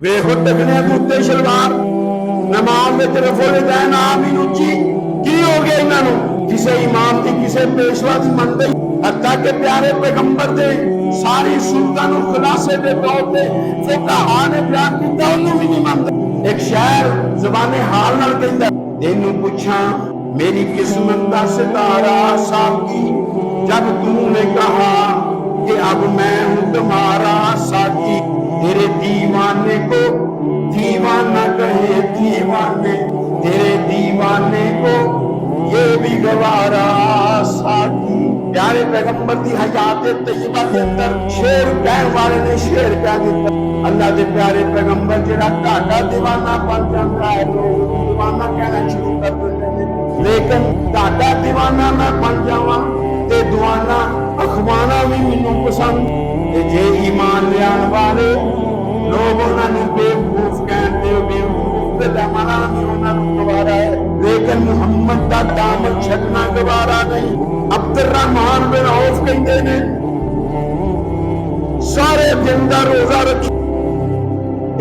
ਵੇਖੋ ਟਕਨੇ ਦੇ ਉੱਤੇ ਸ਼ਲਵਾਰ ਨਮਾਜ਼ ਦੇ ਤਰਫ ਲੈਣ ਆਮੀਨ ਉੱਚੀ ਕੀ ਹੋ ਗਿਆ ਇਹਨਾਂ ਨੂੰ ਕਿਸੇ ਇਮਾਮ ਦੀ ਕਿਸੇ ਪੇਸ਼ਵਾ ਦੀ ਮੰਨਦੇ حتیٰ کہ پیارے پیغمبر دے ساری سلطان و خلاصے دے طور پہ فقہاء نے بیان کیتا انہوں بھی نہیں مانتے ایک شاعر زبان حال نال کہندا تینوں پوچھاں میری قسمت دا ستارہ ساقی جب تم نے کہا کہ اب میں ہوں تمہارا ساقی تیرے دیوانے کو دیوانہ کہے دیوانے تیرے دیوانے کو یہ بھی گوارا ساقی پیارے پیغمبر دی حیات طیبہ کے اندر شیر کہنے والے نے شیر کہہ دیتا اللہ دے پیارے پیغمبر جڑا ڈاڈا دیوانہ بن جاتا ہے لوگ دیوانہ کہنا شروع کر دیتے ہیں لیکن ڈاڈا دیوانہ میں بن جاواں تے دیوانہ اخوانا بھی مینوں پسند تے جے ایمان لیان والے لوگ انہاں نوں بے وقوف کہندے بے وقوف تے دمانا نہیں انہاں نوں گوارا ہے لیکن محمد دا دامن چھڈنا گوارا نہیں عبد الرحمن بن عوف کہندے نے سارے دن دا روزہ رکھی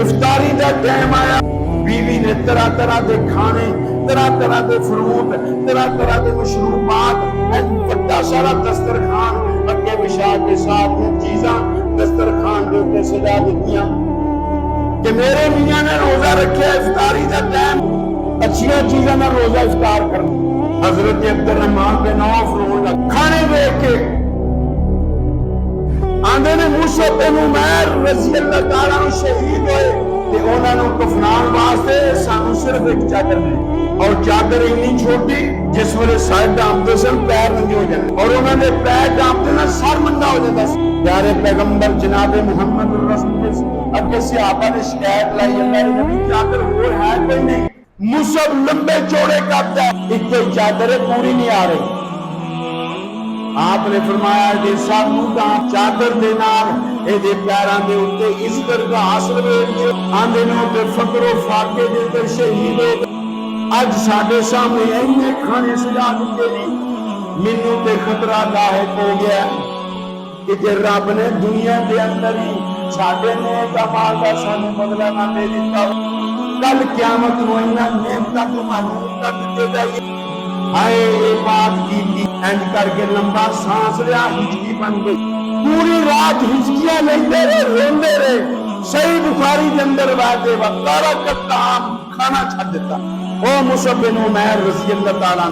افطاری دا ٹائم آیا بیوی نے طرح طرح دے کھانے طرح طرح دے فروٹ طرح طرح دے مشروبات بڑا سارا دسترخوان اگے بچھا کے ساتھ چیزاں دسترخوان دے اوپر سجا دتیاں کہ میرے میاں نے روزہ رکھیا افطاری دا ٹائم اچھیاں چیزاں نال روزہ افطار کرنا حضرت عبد الرحمن بن عوف رو کھانے دیکھ کے آندے نے موسیٰ بن عمیر رضی اللہ تعالیٰ عنہ شہید ہوئے کہ انہوں نے کفنان واسطے سانو صرف ایک چادر دی اور چادر اتنی چھوٹی جس والے سائے ڈامتے سے پیر ننگے ہو جاتے اور انہوں نے پیر ڈامتے نا سر منڈا ہو جاتا پیارے پیغمبر جناب محمد الرسول اگے صحابہ نے شکایت لائی اللہ نبی چادر وہ ہے کوئی نہیں مصعب لمبے چوڑے کرتا ہے ایک کوئی چادر پوری نہیں آ رہی آپ نے فرمایا دے سانو دا چادر دے نال اے دے پیراں دے اوتے عزت دا حاصل ہوئے آندے نو تے فقر و فاقے دے تے شہید ہو گئے اج ساڈے سامنے اینے کھانے سجا دتے نہیں مینوں تے خطرہ لاحق ہو گیا کہ جے رب نے دنیا دے اندر ہی ساڈے نیک اعمال دا سانو بدلہ نہ دے دتا کل قیامت نو انہاں نعمتاں تو محروم کر دتے جائیے آئے یہ بات کی اینڈ کر کے لمبا سانس لیا ہچکی بن گئی پوری رات ہچکیاں لیندے رہے روندے رہے صحیح بخاری کے اندر واقع وقارہ کا طعام کھانا چھڈ دیتا او مصعب بن عمیر رضی اللہ تعالیٰ